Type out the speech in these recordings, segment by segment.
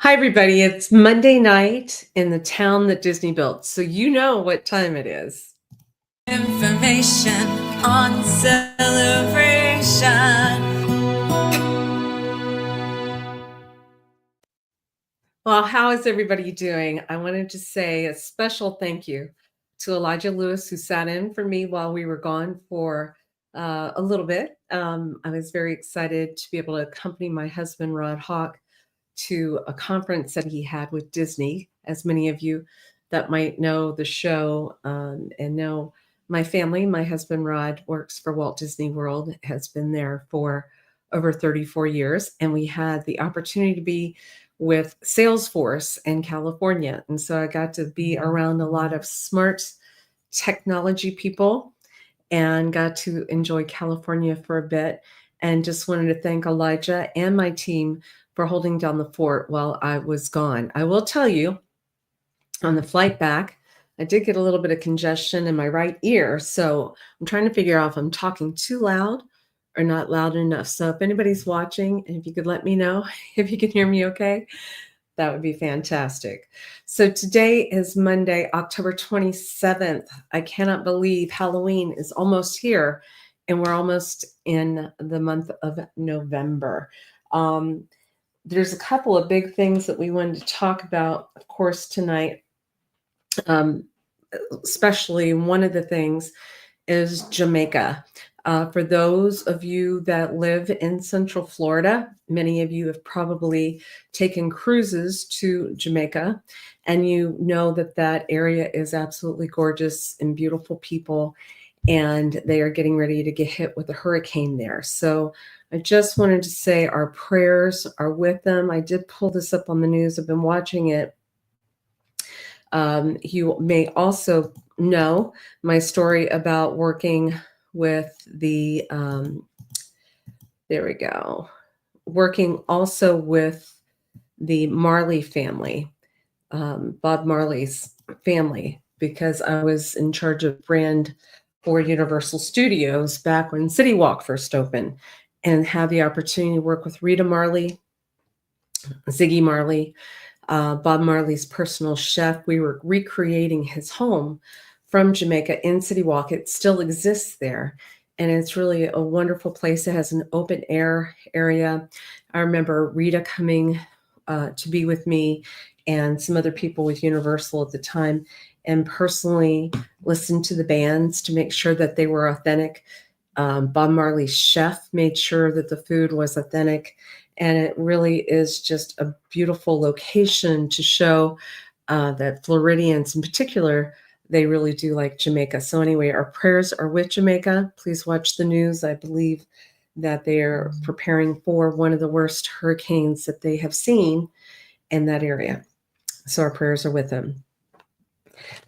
Hi, everybody. It's Monday night in the town that Disney built, so you know what time it is. Information on celebration. Well, how is everybody doing? I wanted to say a special thank you to Elijah Lewis, who sat in for me while we were gone for a little bit. I was very excited to be able to accompany my husband, Rod Hawk, to a conference that he had with Disney. As many of you that might know the show and know my family, my husband Rod works for Walt Disney World, has been there for over 34 years. And we had the opportunity to be with Salesforce in California. And so I got to be around a lot of smart technology people and got to enjoy California for a bit. And just wanted to thank Elijah and my team for holding down the fort while I was gone. I will tell you, on the flight back, I did get a little bit of congestion in my right ear. So I'm trying to figure out if I'm talking too loud or not loud enough. So if anybody's watching, and if you could let me know if you can hear me okay, that would be fantastic. So today is Monday, October 27th. I cannot believe Halloween is almost here and we're almost in the month of November. Um, there's a couple of big things that we wanted to talk about, of course, tonight. Um, Especially one of the things is Jamaica. For those of you that live in Central Florida, many of you have probably taken cruises to Jamaica, and you know that that area is absolutely gorgeous and beautiful people, and they are getting ready to get hit with a hurricane there. So I just wanted to say our prayers are with them. I did pull this up on the news. I've been watching it. You may also know my story about working with there we go, working also with the Marley family, Bob Marley's family, because I was in charge of brand for Universal Studios back when City Walk first opened and had the opportunity to work with Rita Marley, Ziggy Marley, Bob Marley's personal chef. We were recreating his home from Jamaica in City Walk. It still exists there. And it's really a wonderful place. It has an open air area. I remember Rita coming to be with me and some other people with Universal at the time and personally listened to the bands to make sure that they were authentic. Bob Marley's chef made sure that the food was authentic. And it really is just a beautiful location to show that Floridians in particular, they really do like Jamaica. So anyway, our prayers are with Jamaica. Please watch the news. I believe that they are preparing for one of the worst hurricanes that they have seen in that area. So our prayers are with them.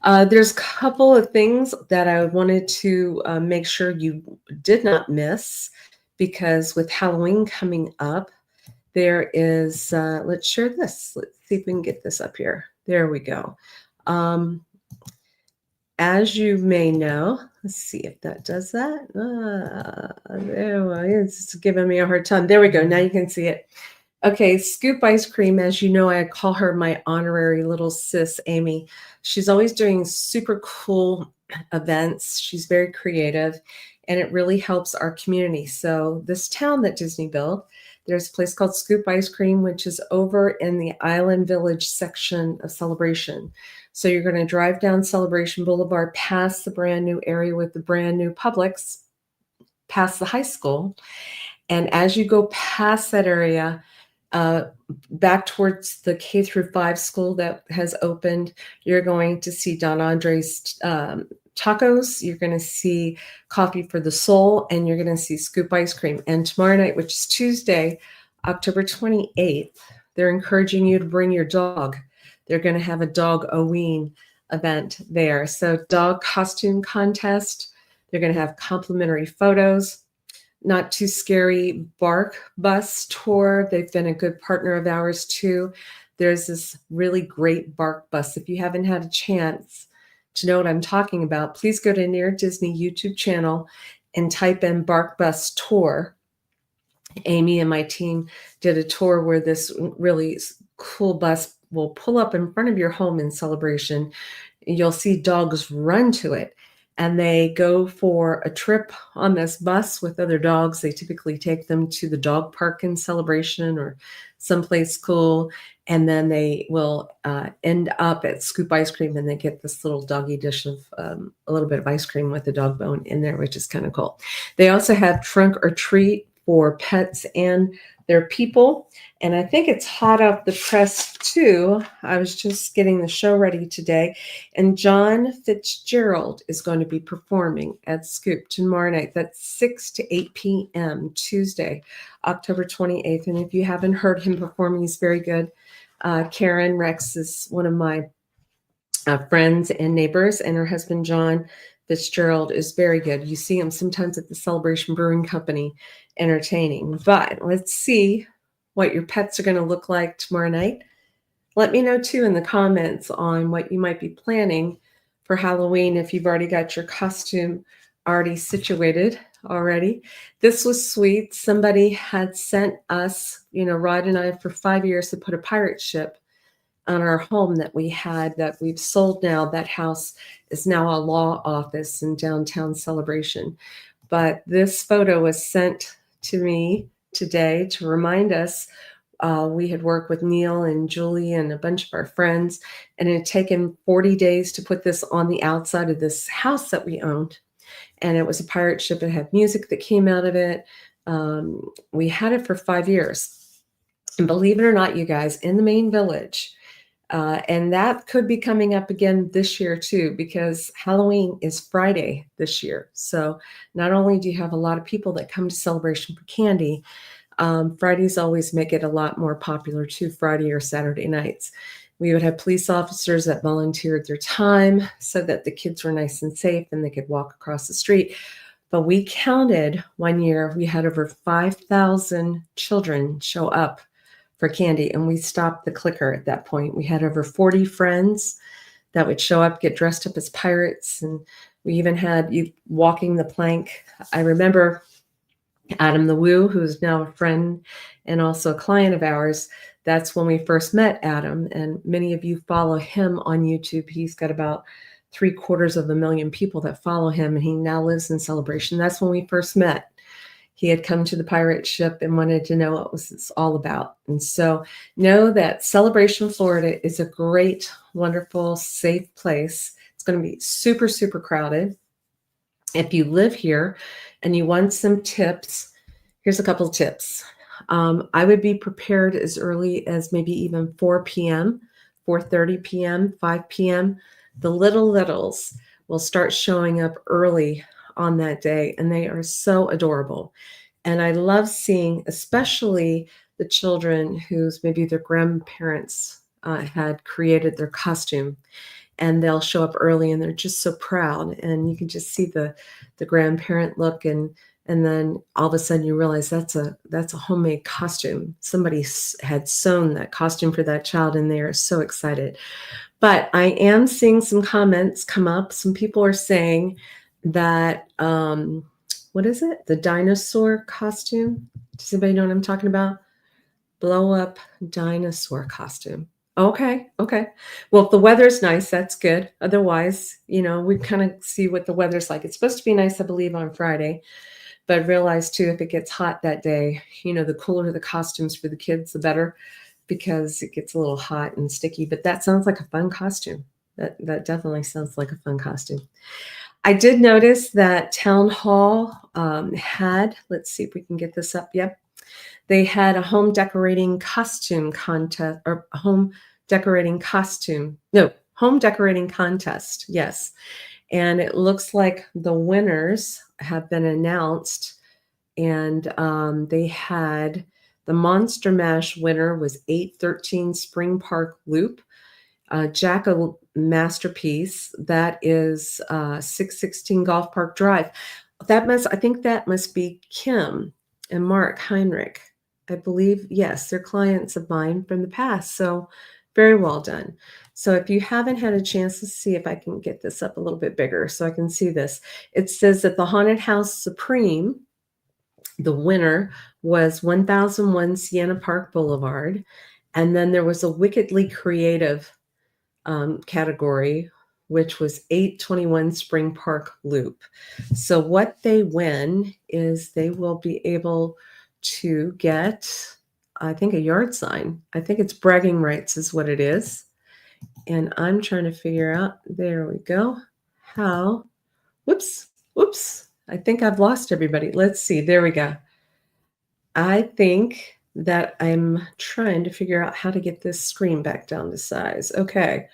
There's a couple of things that I wanted to make sure you did not miss because with Halloween coming up, there is, let's share this. Let's see if we can get this up here. There we go. As you may know, let's see if that does that. It's giving me a hard time. There we go. Now you can see it. Okay, Scoop Ice Cream, as you know, I call her my honorary little sis, Amy. She's always doing super cool events. She's very creative, and it really helps our community. So this town that Disney built, there's a place called Scoop Ice Cream, which is over in the Island Village section of Celebration. So you're going to drive down Celebration Boulevard past the brand new area with the brand new Publix, past the high school. And as you go past that area, back towards the K through 5 school that has opened, you're going to see Don Andre's tacos. You're going to see Coffee for the Soul, and you're going to see Scoop Ice Cream. And tomorrow night, which is Tuesday, October 28th, they're encouraging you to bring your dog. They're going to have a dog Oween event there. So dog costume contest. They're going to have complimentary photos. Not Too Scary Bark Bus Tour. They've been a good partner of ours too. There's this really great bark bus. If you haven't had a chance to know what I'm talking about, please go to Near Disney YouTube channel and type in Bark Bus Tour. Amy and my team did a tour where this really cool bus will pull up in front of your home in Celebration. You'll see dogs run to it, and they go for a trip on this bus with other dogs. They typically take them to the dog park in Celebration or someplace cool, and then they will end up at Scoop Ice Cream, and they get this little doggy dish of a little bit of ice cream with a dog bone in there, which is kind of cool. They also have trunk or treat for pets and their people. And I think it's hot off the press too. I was just getting the show ready today, and John Fitzgerald is going to be performing at Scoop tomorrow night. That's 6 to 8 p.m. Tuesday, October 28th. And if you haven't heard him performing, he's very good. Karen Rex is one of my friends and neighbors, and her husband, John Fitzgerald, is very good. You see him sometimes at the Celebration Brewing Company entertaining. But let's see what your pets are going to look like tomorrow night. Let me know too in the comments on what you might be planning for Halloween if you've already got your costume already situated already. This was sweet. Somebody had sent us, Rod and I for 5 years to put a pirate ship on our home that we had that we've sold now. That house is now a law office in downtown Celebration. But this photo was sent to me today to remind us. We had worked with Neil and Julie and a bunch of our friends, and it had taken 40 days to put this on the outside of this house that we owned. And it was a pirate ship. It had music that came out of it. We had it for 5 years. And believe it or not, you guys, in the main village, and that could be coming up again this year too, because Halloween is Friday this year. So not only do you have a lot of people that come to Celebration for candy, Fridays always make it a lot more popular too, Friday or Saturday nights. We would have police officers that volunteered their time so that the kids were nice and safe and they could walk across the street. But we counted one year, we had over 5,000 children show up for candy, and we stopped the clicker at that point. We had over 40 friends that would show up, get dressed up as pirates, and we even had you walking the plank. I remember Adam the Woo, who's now a friend and also a client of ours. That's when we first met Adam, and many of you follow him on YouTube. He's got about 750,000 people that follow him, and he now lives in Celebration. That's when we first met. He had come to the pirate ship and wanted to know what was this all about. And so know that Celebration, Florida is a great, wonderful, safe place. It's going to be super, super crowded. If you live here and you want some tips, here's a couple of tips. I would be prepared as early as maybe even 4 p.m., 4:30 p.m., 5 p.m. The littles will start showing up early on that day, and they are so adorable. And I love seeing, especially the children whose maybe their grandparents had created their costume, and they'll show up early and they're just so proud. And you can just see the grandparent look, and then all of a sudden you realize that's a homemade costume. Somebody had sewn that costume for that child, and they are so excited. But I am seeing some comments come up. Some people are saying that what is it? The dinosaur costume. Does anybody know what I'm talking about? Blow up dinosaur costume. Okay. Well, if the weather's nice, that's good. Otherwise, we kind of see what the weather's like. It's supposed to be nice, I believe, on Friday. But realize too, if it gets hot that day, the cooler the costumes for the kids, the better, because it gets a little hot and sticky. But that sounds like a fun costume. That definitely sounds like a fun costume. I did notice that Town Hall had, let's see if we can get this up. Yep. They had a home decorating costume contest, or home decorating contest. Yes. And it looks like the winners have been announced. And they had the Monster Mash winner was 813 Spring Park Loop. Jacko Masterpiece, that is 616 Golf Park Drive. I think that must be Kim and Mark Heinrich. I believe, yes, they're clients of mine from the past. So very well done. So if you haven't had a chance to see, if I can get this up a little bit bigger so I can see this, it says that the Haunted House Supreme, the winner was 1001 Sienna Park Boulevard. And then there was a wickedly creative category, which was 821 Spring Park Loop. So what they win is they will be able to get, I think, a yard sign. I think it's bragging rights is what it is. And I'm trying to figure out, there we go, how, whoops, I think I've lost everybody. Let's see, there we go. I think that I'm trying to figure out how to get this screen back down to size. Okay,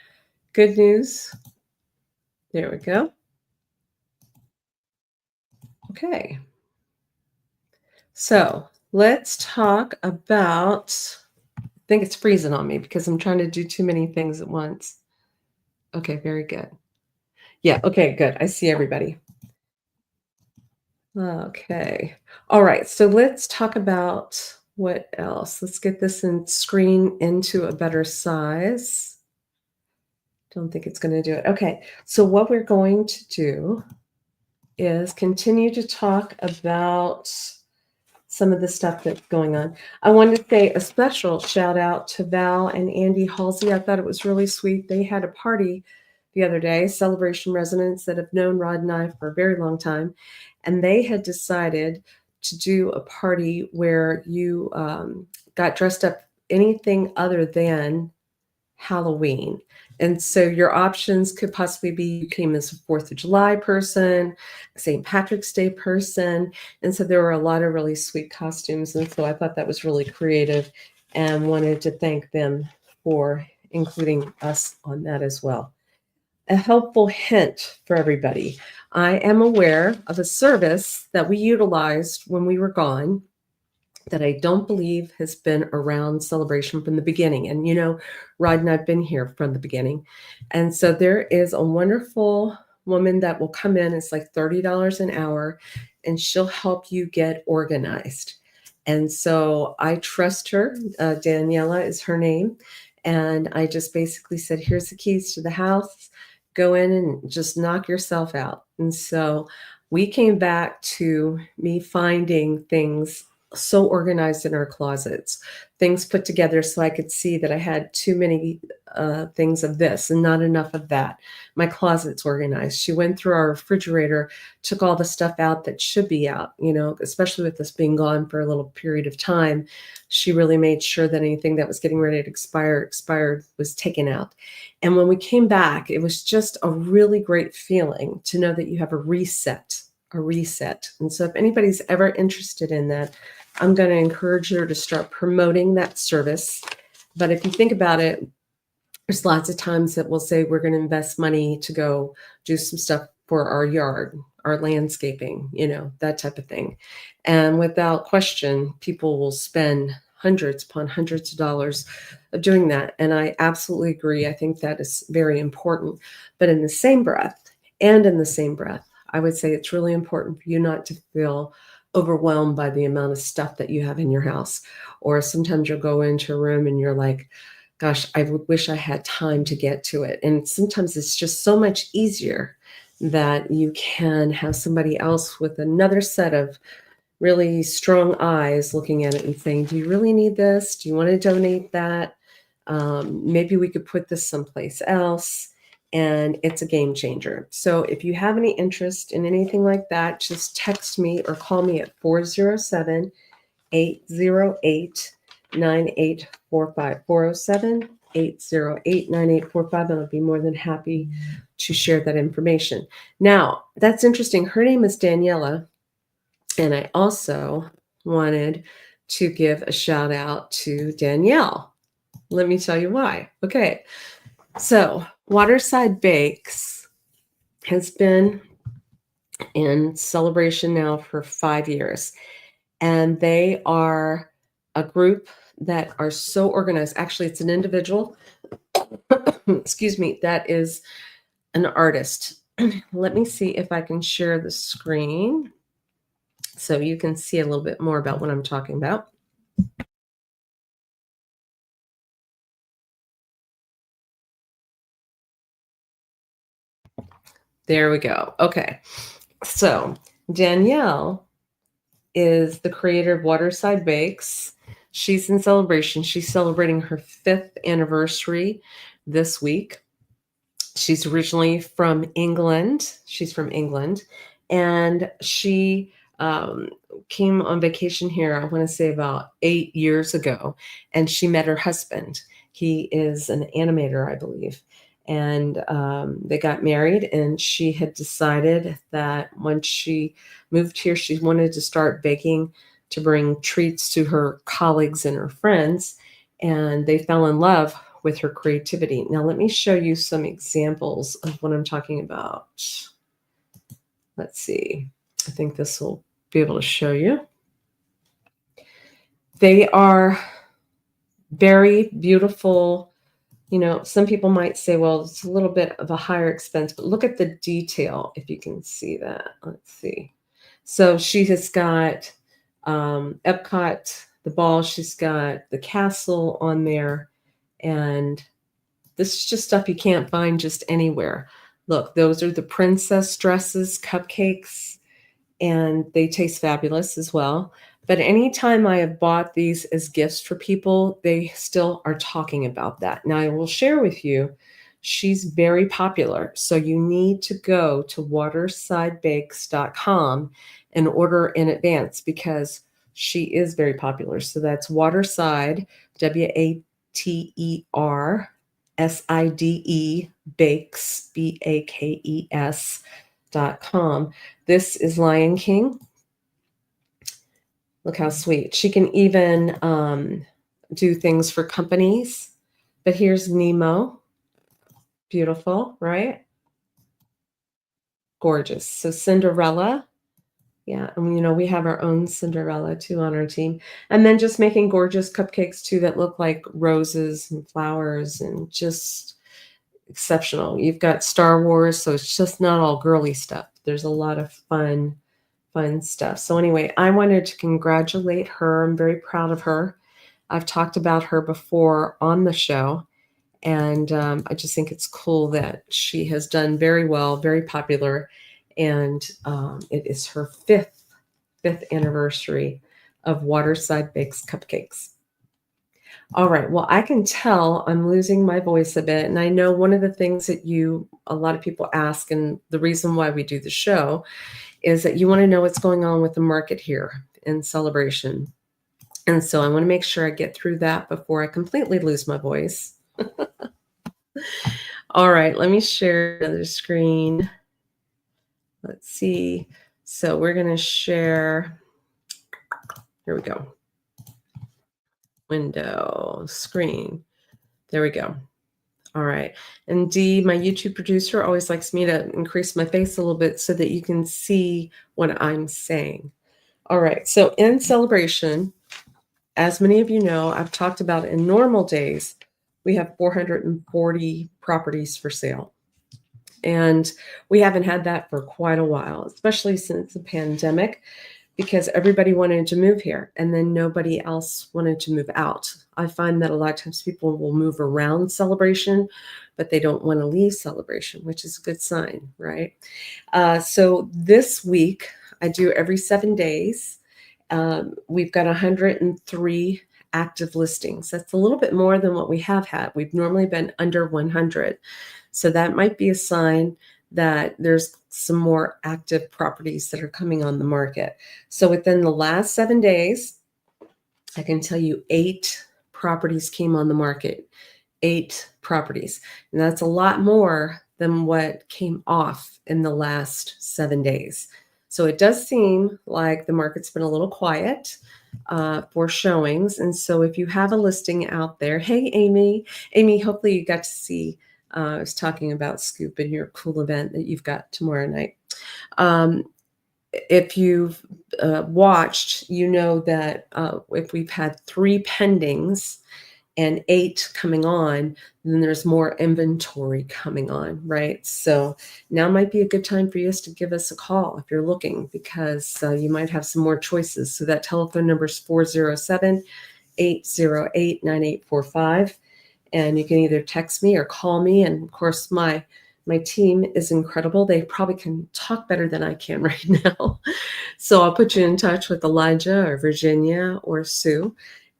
good news. There we go. Okay. So let's talk about, I think it's freezing on me because I'm trying to do too many things at once. Okay, very good. Yeah, okay, good. I see everybody. Okay. All right. So let's talk about what else. Let's get this screen into a better size. Don't think it's going to do it. Okay. So what we're going to do is continue to talk about some of the stuff that's going on. I wanted to say a special shout out to Val and Andy Halsey. I thought it was really sweet. They had a party the other day, Celebration residents that have known Rod and I for a very long time. And they had decided to do a party where you got dressed up anything other than Halloween. And so your options could possibly be you came as a 4th of July person, a St. Patrick's Day person. And so there were a lot of really sweet costumes. And so I thought that was really creative and wanted to thank them for including us on that as well. A helpful hint for everybody. I am aware of a service that we utilized when we were gone that I don't believe has been around Celebration from the beginning. And, you know, Rod and I've been here from the beginning. And so there is a wonderful woman that will come in. It's like $30 an hour, and she'll help you get organized. And so I trust her. Daniela is her name. And I just basically said, here's the keys to the house. Go in and just knock yourself out. And so we came back to me finding things so organized in our closets, things put together so I could see that I had too many things of this and not enough of that. My closet's organized. She went through our refrigerator, took all the stuff out that should be out, you know, especially with us being gone for a little period of time. She really made sure that anything that was getting ready to expired was taken out. And when we came back, it was just a really great feeling to know that you have a reset. And so if anybody's ever interested in that, I'm going to encourage her to start promoting that service. But if you think about it, there's lots of times that we'll say we're going to invest money to go do some stuff for our yard, our landscaping, you know, that type of thing. And without question, people will spend hundreds upon hundreds of dollars of doing that. And I absolutely agree. I think that is very important. But in the same breath, I would say it's really important for you not to feel overwhelmed by the amount of stuff that you have in your house. Or sometimes you'll go into a room and you're like, gosh, I wish I had time to get to it. And sometimes it's just so much easier that you can have somebody else with another set of really strong eyes looking at it and saying, do you really need this? Do you want to donate that? Maybe we could put this someplace else. And it's a game changer. So if you have any interest in anything like that, just text me or call me at 407 808 9845. 407 808 9845. And I'll be more than happy to share that information. Now, that's interesting. Her name is Daniela. And I also wanted to give a shout out to Danielle. Let me tell you why. Okay. So Waterside Bakes has been in Celebration now for 5 years. And they are a group that are so organized. Actually, it's an individual, excuse me, that is an artist. Let me see if I can share the screen so you can see a little bit more about what I'm talking about. There we go. Okay. So Danielle is the creator of Waterside Bakes. She's in celebration. She's celebrating her 5th anniversary this week. She's originally from England. She's from England, and she um, came on vacation here, I want to say about 8 years ago, and she met her husband. He is an animator, I believe. And they got married, and she had decided that once she moved here, she wanted to start baking to bring treats to her colleagues and her friends. And they fell in love with her creativity. Now, let me show you some examples of what I'm talking about. Let's see. I think this will be able to show you. They are very beautiful. You know, some people might say, well, it's a little bit of a higher expense, but look at the detail if you can see that. Let's see. So she has got Epcot, the ball, she's got the castle on there, and this is just stuff you can't find just anywhere. Look, those are the princess dresses, cupcakes, and they taste fabulous as well. But anytime I have bought these as gifts for people, they still are talking about that. Now, I will share with you, she's very popular. So you need to go to watersidebakes.com and order in advance because she is very popular. So that's Waterside, WATERSIDE, bakes, BAKES.com. This is Lion King. Look how sweet. She can even do things for companies. But here's Nemo. Beautiful, right? Gorgeous. So Cinderella. Yeah, and you know, we have our own Cinderella too on our team. And then just making gorgeous cupcakes too that look like roses and flowers and just exceptional. You've got Star Wars, so it's just not all girly stuff. There's a lot of fun stuff. So anyway, I wanted to congratulate her. I'm very proud of her. I've talked about her before on the show, and I just think it's cool that she has done very well, very popular, and it is her fifth anniversary of Waterside Bakes Cupcakes. All right. Well, I can tell I'm losing my voice a bit. And I know one of the things that a lot of people ask, and the reason why we do the show is that you want to know what's going on with the market here in Celebration. And so I want to make sure I get through that before I completely lose my voice. All right. Let me share another screen. Let's see. So we're going to share. Here we go. Window, screen. There we go. All right. And Dee, my YouTube producer, always likes me to increase my face a little bit so that you can see what I'm saying. All right. So in Celebration, as many of you know, I've talked about in normal days, we have 440 properties for sale. And we haven't had that for quite a while, especially since the pandemic, because everybody wanted to move here and then nobody else wanted to move out. I find that a lot of times people will move around Celebration, but they don't want to leave Celebration, which is a good sign, right? So this week, I do every 7 days. We've got 103 active listings. That's a little bit more than what we have had. We've normally been under 100. So that might be a sign that there's some more active properties that are coming on the market. So within the last 7 days, I can tell you 8 properties came on the market, 8 properties. And that's a lot more than what came off in the last 7 days. So it does seem like the market's been a little quiet for showings. And so if you have a listing out there, hey, Amy, hopefully you got to see, I was talking about Scoop and your cool event that you've got tomorrow night. If you've watched, you know that if we've had 3 pendings and 8 coming on, then there's more inventory coming on, right? So now might be a good time for you to give us a call if you're looking, because you might have some more choices. So that telephone number is 407-808-9845. And you can either text me or call me. And of course, my team is incredible. They probably can talk better than I can right now. So I'll put you in touch with Elijah or Virginia or Sue.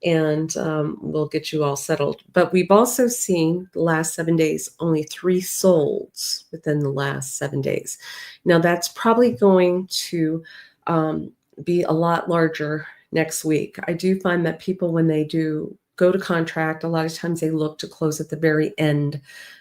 and we'll get you all settled. But we've also seen the last 7 days, only 3 solds within the last 7 days. Now, that's probably going to be a lot larger next week. I do find that people, when they do go to contract, a lot of times they look to close at the very end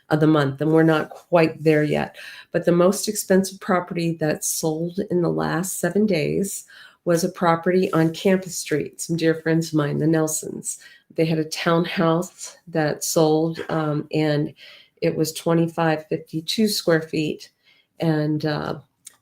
of the month, and we're not quite there yet. But the most expensive property that sold in the last 7 days was a property on Campus Street. Some dear friends of mine, the Nelsons, they had a townhouse that sold, and it was 2552 square feet, and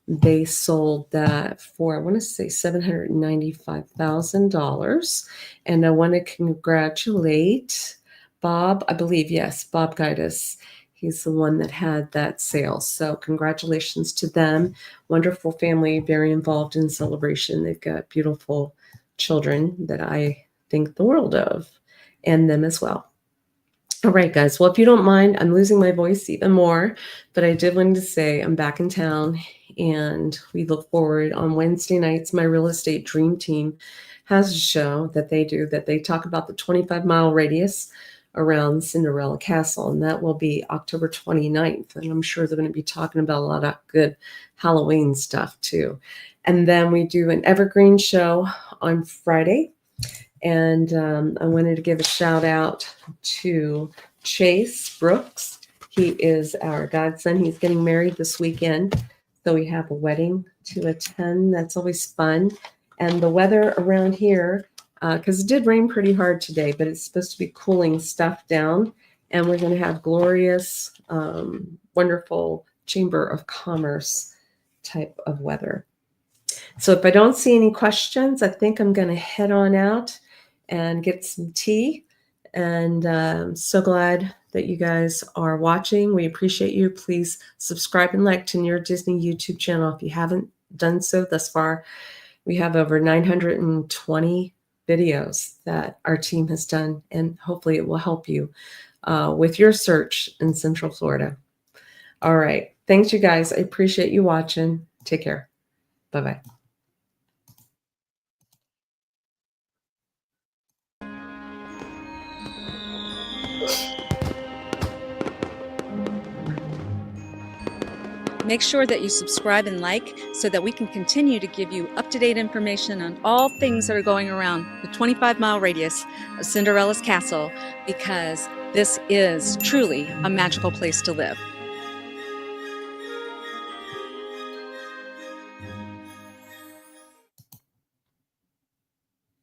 they sold that for, I want to say, $795,000. And I want to congratulate Bob, I believe, yes, Bob Gaitis. He's the one that had that sale. So congratulations to them. Wonderful family, very involved in celebration. They've got beautiful children that I think the world of, and them as well. All right, guys. Well, if you don't mind, I'm losing my voice even more, but I did want to say I'm back in town, and we look forward on Wednesday nights. My real estate dream team has a show that they do, that they talk about the 25-mile radius around Cinderella Castle, and that will be October 29th. And I'm sure they're going to be talking about a lot of good Halloween stuff too. And then we do an evergreen show on Friday. And I wanted to give a shout out to Chase Brooks. He is our godson. He's getting married this weekend. So we have a wedding to attend. That's always fun. And the weather around here, because it did rain pretty hard today, but it's supposed to be cooling stuff down. And we're going to have glorious, wonderful Chamber of Commerce type of weather. So if I don't see any questions, I think I'm going to head on out and get some tea. And I'm so glad that you guys are watching. We appreciate you. Please subscribe and like to Near Disney YouTube channel if you haven't done so thus far. We have over 920 videos that our team has done, and hopefully it will help you with your search in Central Florida. All right. Thanks, you guys. I appreciate you watching. Take care. Bye-bye. Make sure that you subscribe and like so that we can continue to give you up-to-date information on all things that are going around the 25-mile radius of Cinderella's castle, because this is truly a magical place to live.